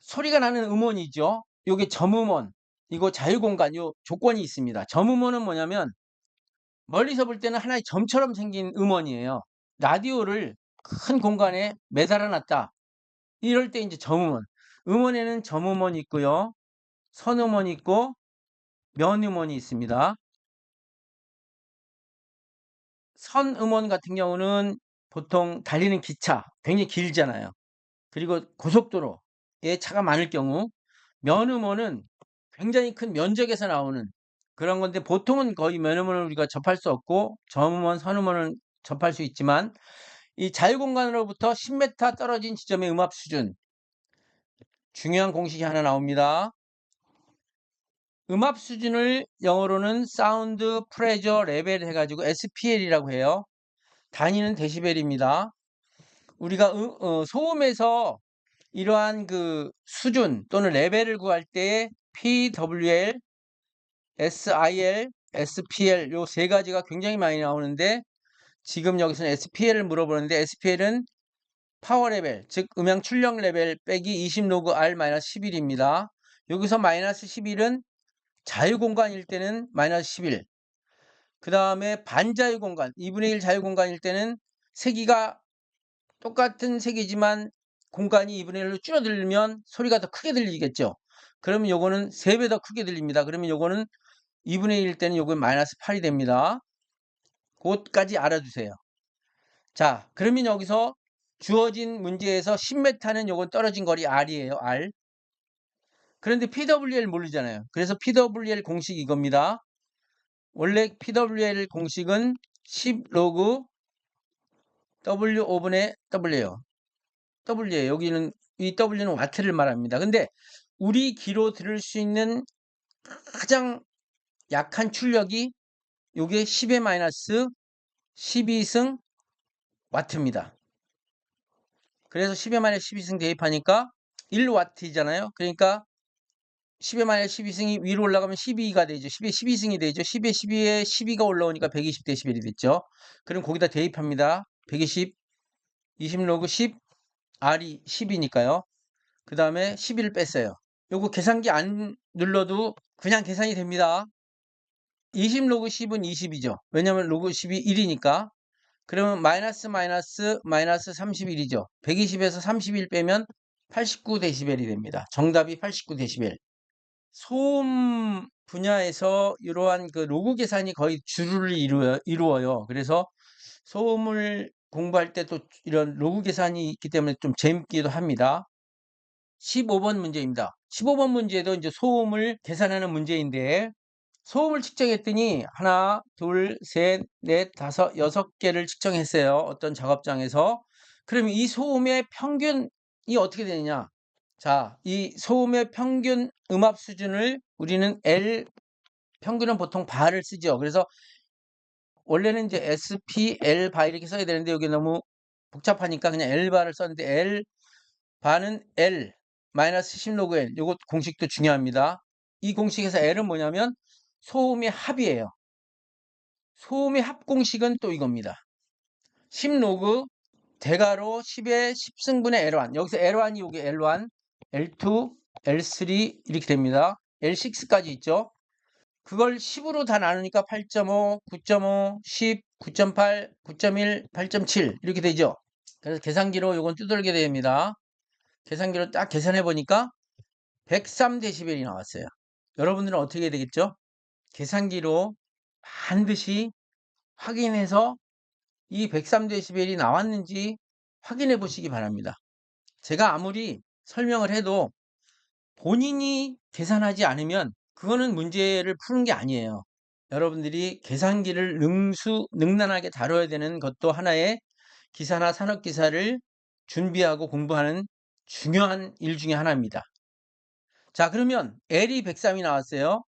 소리가 나는 음원이죠. 요게 점음원, 이거 자유공간 요 조건이 있습니다. 점음원은 뭐냐면 멀리서 볼 때는 하나의 점처럼 생긴 음원이에요. 라디오를 큰 공간에 매달아 놨다. 이럴 때 이제 점음원. 음원에는 점음원이 있고요. 선음원이 있고 면음원이 있습니다. 선음원 같은 경우는 보통 달리는 기차, 굉장히 길잖아요. 그리고 고속도로에 차가 많을 경우, 면음원은 굉장히 큰 면적에서 나오는 그런 건데 보통은 거의 면음원을 우리가 접할 수 없고 점음원, 선음원을 접할 수 있지만 이 자유공간으로부터 10m 떨어진 지점의 음압 수준, 중요한 공식이 하나 나옵니다. 음압 수준을 영어로는 사운드 프레저 레벨 해가지고 SPL이라고 해요. 단위는 데시벨입니다. 우리가 소음에서 이러한 그 수준 또는 레벨을 구할 때 PWL, SIL, SPL 요 세 가지가 굉장히 많이 나오는데 지금 여기서는 SPL을 물어보는데 SPL은 파워 레벨, 즉 음향 출력 레벨 빼기 20 로그 R-11입니다. 여기서 마이너스 11은 자유공간일 때는 마이너스 11. 그 다음에 반자유공간, 2분의 1 자유공간일 때는 세기가 똑같은 색이지만 공간이 2분의 1로 줄어들면 소리가 더 크게 들리겠죠. 그러면 요거는 3배 더 크게 들립니다. 그러면 요거는 2분의 1일 때는 요건 마이너스 8이 됩니다. 그것까지 알아두세요. 자, 그러면 여기서 주어진 문제에서 10m는 요건 떨어진 거리 R이에요. R. 그런데 PWL 모르잖아요. 그래서 PWL 공식 이겁니다. 원래 PWL 공식은 10 로그 W 5분의 W예요. W예요. 여기는 이 W는 와트를 말합니다. 근데 우리 귀로 들을 수 있는 가장 약한 출력이 요게 10의 마이너스 12승 와트입니다. 그래서 10의 마이너스 12승 대입하니까 1와트이잖아요. 그러니까 10의 마이너스 12승이 위로 올라가면 12가 되죠. 10의 12승이 되죠. 10의 12에 12가 올라오니까 120데시벨이 됐죠. 그럼 거기다 대입합니다. 120, 20 로그 10, R이 10이니까요. 그 다음에 11을 뺐어요. 요거 계산기 안 눌러도 그냥 계산이 됩니다. 20 로그 10은 20이죠. 왜냐면 로그 10이 1이니까. 그러면 마이너스 마이너스 마이너스 31이죠. 120에서 31 빼면 89데시벨이 됩니다. 정답이 89데시벨. 소음 분야에서 이러한 그 로그 계산이 거의 주를 이루어요. 그래서 소음을 공부할 때 또 이런 로그 계산이 있기 때문에 좀 재밌기도 합니다. 15번 문제입니다. 15번 문제도 이제 소음을 계산하는 문제인데 소음을 측정했더니 하나, 둘, 셋, 넷, 다섯, 6개를 측정했어요. 어떤 작업장에서. 그럼 이 소음의 평균이 어떻게 되느냐? 자, 이 소음의 평균 음압 수준을 우리는 L, 평균은 보통 바를 쓰죠. 그래서 원래는 이제 SPL 바 이렇게 써야 되는데 여기 너무 복잡하니까 그냥 L바를 썼는데 L바는 L 마이너스 10로그 L. 요거 공식도 중요합니다. 이 공식에서 L은 뭐냐면 소음의 합이에요. 소음의 합 공식은 또 이겁니다. 10로그 대괄호 10의 10승분의 L1. 여기서 L1이 요게 L1, L2, L3 이렇게 됩니다. L6까지 있죠. 그걸 10으로 다 나누니까 8.5, 9.5, 10, 9.8, 9.1, 8.7 이렇게 되죠. 그래서 계산기로 요건 두들게 됩니다. 계산기로 딱 계산해 보니까 103dB이 나왔어요. 여러분들은 어떻게 해야 되겠죠? 계산기로 반드시 확인해서 이 103dB이 나왔는지 확인해 보시기 바랍니다. 제가 아무리 설명을 해도 본인이 계산하지 않으면 그거는 문제를 푸는 게 아니에요. 여러분들이 계산기를 능란하게 다뤄야 되는 것도 하나의 기사나 산업기사를 준비하고 공부하는 중요한 일 중에 하나입니다. 자, 그러면 L이 103이 나왔어요.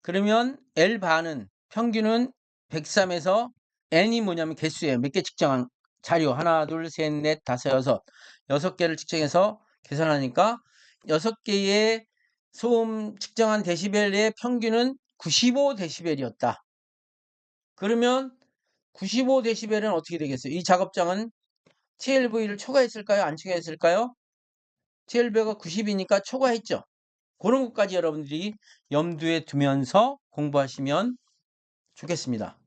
그러면 L바는 평균은 103에서 N이 뭐냐면 개수예요. 몇 개 측정한 자료. 하나, 둘, 셋, 넷, 다섯, 여섯. 6개를 측정해서 계산하니까 6개의 소음 측정한 데시벨의 평균은 95dB이었다. 그러면 95dB은 어떻게 되겠어요? 이 작업장은 TLV를 초과했을까요? 안 초과했을까요? TLV가 90이니까 초과했죠. 그런 것까지 여러분들이 염두에 두면서 공부하시면 좋겠습니다.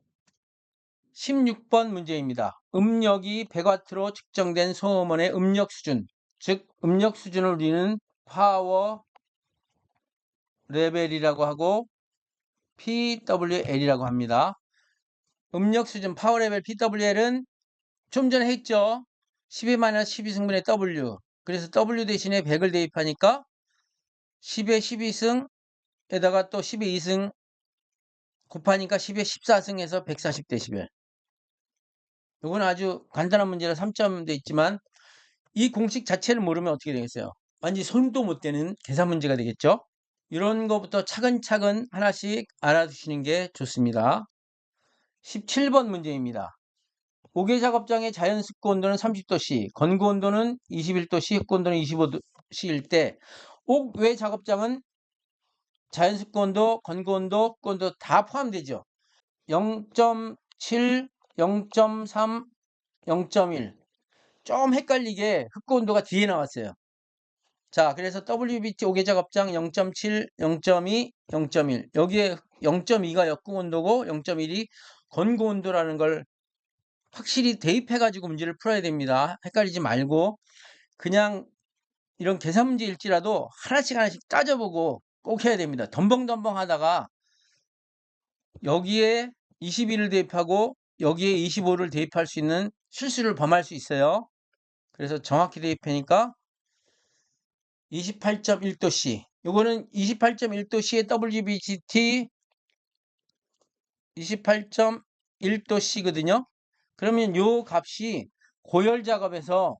16번 문제입니다. 음력이 100W로 측정된 소음원의 음력 수준, 즉 음력 수준을 우리는 파워 레벨이라고 하고 PWL이라고 합니다. 음력 수준 파워 레벨 PWL은 좀 전에 했죠. 12-12승분의 W. 그래서 W 대신에 100을 대입하니까 10의 12승에다가 또 10의 2승 곱하니까 10의 14승에서 140dB. 이건 아주 간단한 문제라 3점 돼 있지만 이 공식 자체를 모르면 어떻게 되겠어요? 완전히 손도 못 대는 계산 문제가 되겠죠? 이런 것부터 차근차근 하나씩 알아두시는 게 좋습니다. 17번 문제입니다. 옥외 작업장의 자연 습도 온도는 30도씨, 건구 온도는 21도씨, 흑구 온도는 25도씨일 때 옥외 작업장은 자연 습도 온도, 건구 온도, 흑구 온도 다 포함되죠. 0.7, 0.3, 0.1. 좀 헷갈리게 흑구 온도가 뒤에 나왔어요. 자, 그래서 WBT 5개 작업장 0.7, 0.2, 0.1. 여기에 0.2가 역구 온도고 0.1이 건구 온도라는 걸 확실히 대입해가지고 문제를 풀어야 됩니다. 헷갈리지 말고 그냥 이런 계산 문제일지라도 하나씩 하나씩 따져보고 꼭 해야 됩니다. 덤벙덤벙 하다가 여기에 21을 대입하고 여기에 25를 대입할 수 있는 실수를 범할 수 있어요. 그래서 정확히 대입하니까 28.1도씨. 요거는 28.1도씨의 WBGT 28.1도씨거든요. 그러면 요 값이 고열 작업에서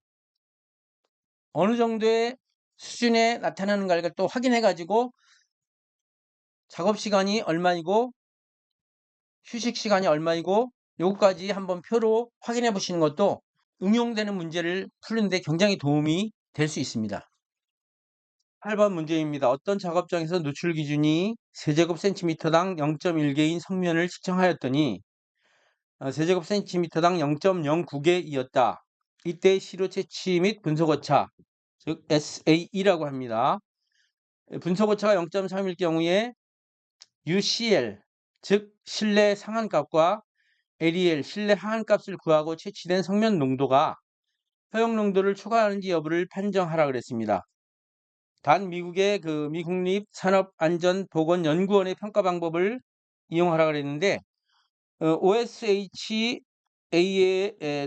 어느 정도의 수준에 나타나는가를 또 확인해 가지고 작업 시간이 얼마이고 휴식 시간이 얼마이고 요거까지 한번 표로 확인해 보시는 것도 응용되는 문제를 푸는데 굉장히 도움이 될 수 있습니다. 8번 문제입니다. 어떤 작업장에서 노출 기준이 세제곱센티미터당 0.1개인 성면을 측정하였더니 세제곱센티미터당 0.09개이었다. 이때 시료 채취 및 분석 오차, 즉 SAE라고 합니다. 분석 오차가 0.3일 경우에 UCL, 즉 실내 상한값과 LEL, 실내 하한값을 구하고 채취된 성면 농도가 허용 농도를 초과하는지 여부를 판정하라 그랬습니다. 단 미국의 그 미국립 산업안전보건연구원의 평가 방법을 이용하라 그랬는데 OSHA의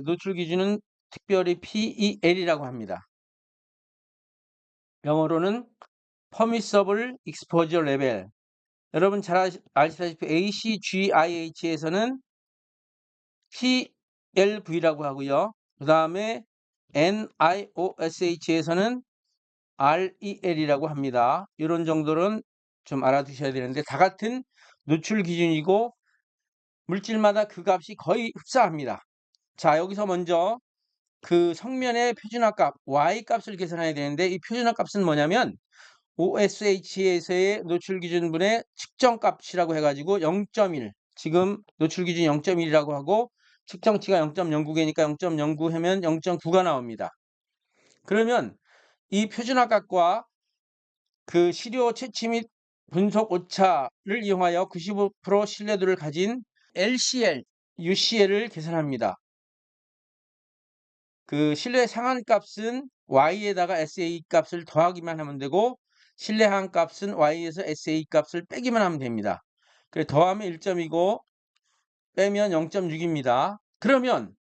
노출 기준은 특별히 PEL이라고 합니다. 영어로는 Permissible Exposure Level. 여러분 잘 아시다시피 ACGIH에서는 PLV라고 하고요. 그 다음에 NIOSH에서는 REL이라고 합니다. 이런 정도는 좀 알아두셔야 되는데 다 같은 노출 기준이고 물질마다 그 값이 거의 흡사합니다. 자, 여기서 먼저 그 성면의 표준화값 y 값을 계산해야 되는데, 이 표준화값은 뭐냐면 OSH에서의 노출기준분의 측정값이라고 해가지고 0.1, 지금 노출기준 0.1이라고 하고 측정치가 0.09개니까 0.09 하면 0.9가 나옵니다. 그러면 이 표준화값과 그 시료 채취 및 분석 오차를 이용하여 95% 신뢰도를 가진 LCL, UCL을 계산합니다. 그 신뢰 상한값은 y에다가 SA 값을 더하기만 하면 되고, 신뢰 하한값은 y에서 SA 값을 빼기만 하면 됩니다. 그래 더하면 1점이고 빼면 0.6입니다. 그러면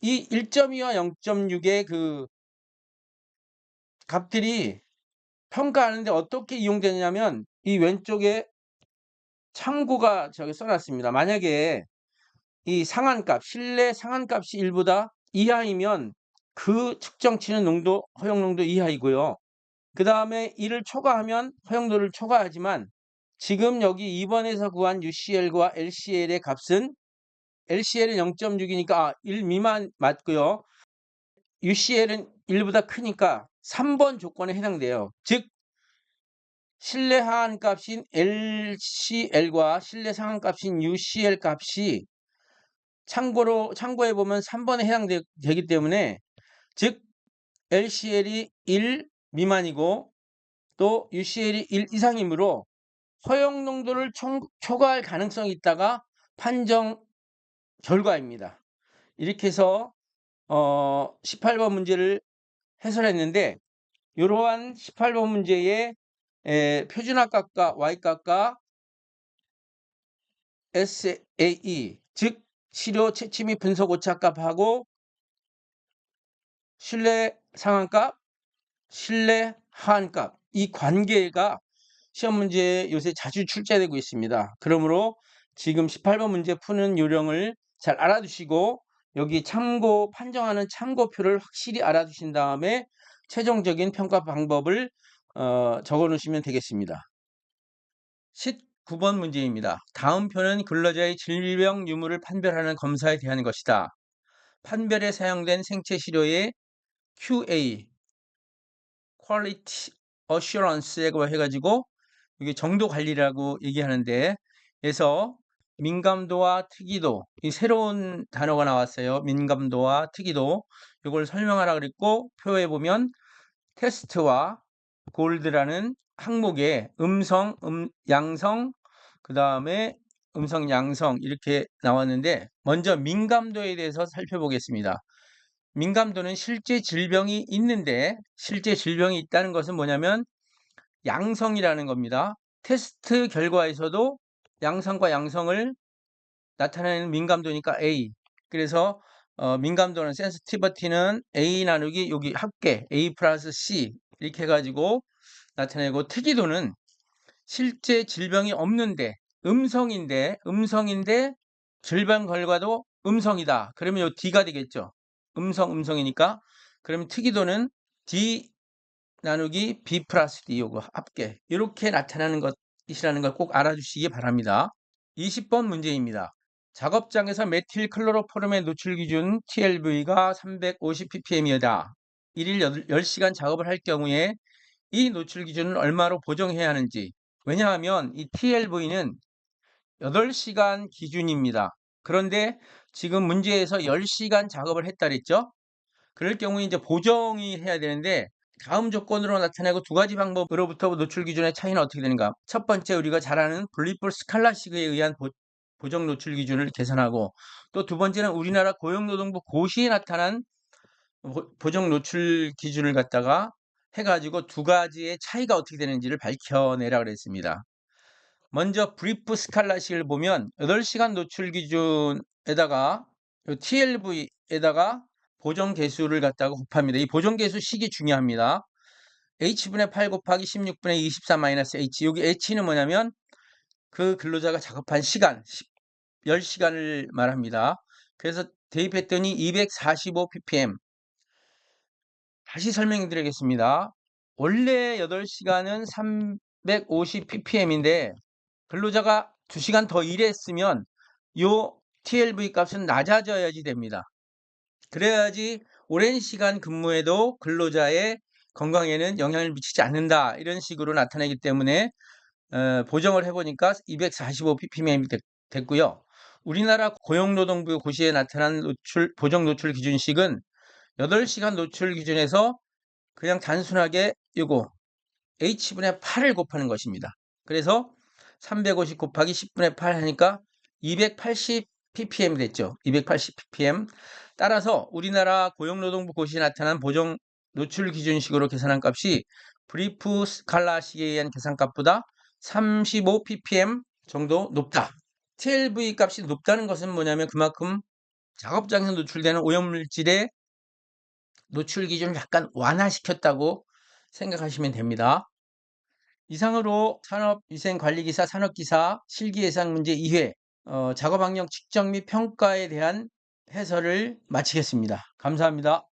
이 1.2와 0.6의 그 값들이 평가하는데 어떻게 이용되냐면, 이 왼쪽에 참고가 저기 써놨습니다. 만약에 이 상한값, 신뢰 상한값이 1보다 이하이면 그 측정치는 농도, 허용농도 이하이고요. 그 다음에 이를 초과하면 허용도를 초과하지만, 지금 여기 2번에서 구한 UCL과 LCL의 값은 LCL은 0.6이니까 1 미만 맞고요. UCL은 1보다 크니까 3번 조건에 해당돼요. 즉 신뢰 하한 값인 LCL과 신뢰 상한 값인 UCL 값이 참고해 보면 3번에 해당되기 때문에, 즉 LCL이 1 미만이고 또 UCL이 1 이상이므로 허용 농도를 초과할 가능성이 있다가 판정 결과입니다. 이렇게 해서 18번 문제를 해설했는데, 이러한 18번 문제의 표준화값과 y값과 SAE, 즉 시료 채취 및 분석 오차값하고 신뢰 상한값, 신뢰 하한값, 이 관계가 시험 문제에 요새 자주 출제되고 있습니다. 그러므로 지금 18번 문제 푸는 요령을 잘 알아두시고, 여기 참고 판정하는 참고표를 확실히 알아두신 다음에 최종적인 평가 방법을 적어 놓으시면 되겠습니다. 19번 문제입니다. 다음 표는 근로자의 질병 유무를 판별하는 검사에 대한 것이다. 판별에 사용된 생체 시료의 QA, Quality Assurance라고 해가지고 이게 정도 관리라고 얘기하는데, 그래서 민감도와 특이도, 이 새로운 단어가 나왔어요. 민감도와 특이도, 이걸 설명하라 그랬고, 표에 보면 테스트와 골드라는 항목에 음성, 양성, 그 다음에 음성, 양성 이렇게 나왔는데, 먼저 민감도에 대해서 살펴보겠습니다. 민감도는 실제 질병이 있는데, 실제 질병이 있다는 것은 뭐냐면 양성이라는 겁니다. 테스트 결과에서도 양성과 양성을 나타내는 민감도니까 A. 그래서 민감도는 센시티비티는 A 나누기 여기 합계 A 플러스 C 이렇게 해가지고 나타내고, 특이도는 실제 질병이 없는데 음성인데 질병 결과도 음성이다. 그러면 요 D가 되겠죠. 음성이니까. 그러면 특이도는 D 나누기 B 플러스 D 요거 합계 이렇게 나타나는 것이라는 걸 꼭 알아주시기 바랍니다. 20번 문제입니다. 작업장에서 메틸 클로로포름의 노출 기준 TLV가 350ppm이다. 1일 10시간 작업을 할 경우에 이 노출 기준을 얼마로 보정해야 하는지. 왜냐하면 이 TLV는 8시간 기준입니다. 그런데 지금 문제에서 10시간 작업을 했다 그랬죠? 그럴 경우에 이제 보정이 해야 되는데, 다음 조건으로 나타내고 두 가지 방법으로부터 노출 기준의 차이는 어떻게 되는가? 첫 번째, 우리가 잘 아는 블리폴 스칼라식에 의한 보정 노출 기준을 계산하고, 또 두 번째는 우리나라 고용노동부 고시에 나타난 보정 노출 기준을 갖다가 해가지고 두 가지의 차이가 어떻게 되는지를 밝혀내라 그랬습니다. 먼저 브리프 스칼라식을 보면 8시간 노출 기준에다가 TLV에다가 보정 개수를 갖다가 곱합니다. 이 보정 개수 식이 중요합니다. H분의 8 곱하기 16분의 24 마이너스 H. 여기 H는 뭐냐면 그 근로자가 작업한 시간, 10시간을 말합니다. 그래서 대입했더니 245 ppm. 다시 설명해 드리겠습니다. 원래 8시간은 350 ppm인데 근로자가 2시간 더 일했으면 요 TLV 값은 낮아져야지 됩니다. 그래야지 오랜 시간 근무해도 근로자의 건강에는 영향을 미치지 않는다. 이런 식으로 나타나기 때문에 보정을 해보니까 245ppm이 됐고요. 우리나라 고용노동부 고시에 나타난 보정 노출 기준식은 8시간 노출 기준에서 그냥 단순하게 이거 H분의 8을 곱하는 것입니다. 그래서 350 곱하기 10분의 8 하니까 280ppm 됐죠. 280ppm. 따라서 우리나라 고용노동부 고시에 나타난 보정 노출 기준식으로 계산한 값이 브리프 스칼라식에 의한 계산값보다 35ppm 정도 높다. TLV 값이 높다는 것은 뭐냐면 그만큼 작업장에서 노출되는 오염물질의 노출 기준을 약간 완화시켰다고 생각하시면 됩니다. 이상으로 산업위생관리기사, 산업기사 실기예상 문제 2회 작업환경 측정 및 평가에 대한 해설을 마치겠습니다. 감사합니다.